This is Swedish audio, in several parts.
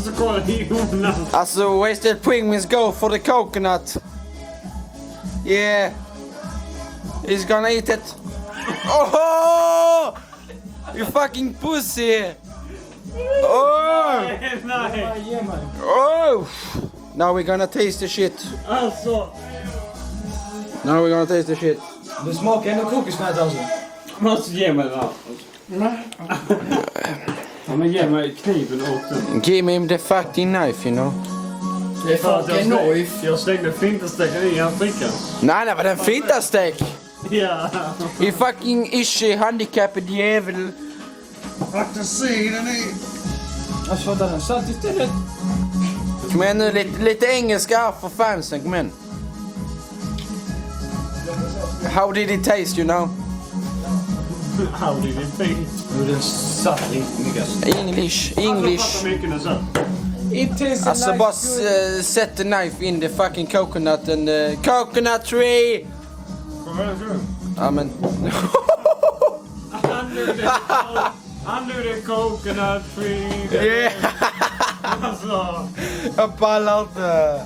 Så kolla i honan. Also, wasted penguins go for the coconut. Yeah. He's gonna eat it. Oh! You fucking pussy! Oh! Nej. Oh! Now we're gonna taste the shit. Alltså. Now we're gonna taste the shit. Det smakar ändå kokosnöt alltså. Måste ge mig det här. Ja, men ge mig kniven också. Give me the fucking knife, you know. Det är fucking knife. Jag slängde flinterstecken i hans ficka. Nej, det var den flintastek. Ja. I fucking ische handikappad jävel. Faktiskt se den i. Alltså vad den satt istället. Kom igen nu, lite engelska här för fansen, kom igen. How did it taste, you know? How did it taste? Och den satt inte mycket. English. Jag fattar mycket nu så. It tastes Alltså like bara good. set the knife in the fucking coconut and the coconut tree. Amen. Under the coconut tree. Yeah. Alltså. Jag pallar inte.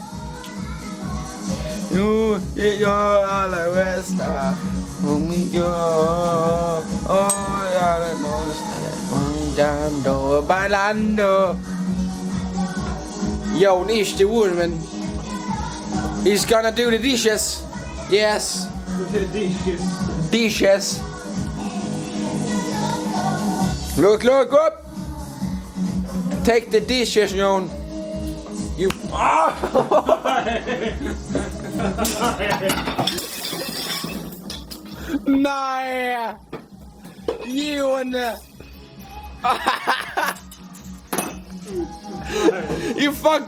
Jo, jag alla bästa. Om vi går. Jag är någonstans. Bailando. Yo, Nish the woman. He's gonna do the dishes. Yes. Dishes. Look up. Take the dishes, Jon. You. Ah! Nej! Jon! You fucking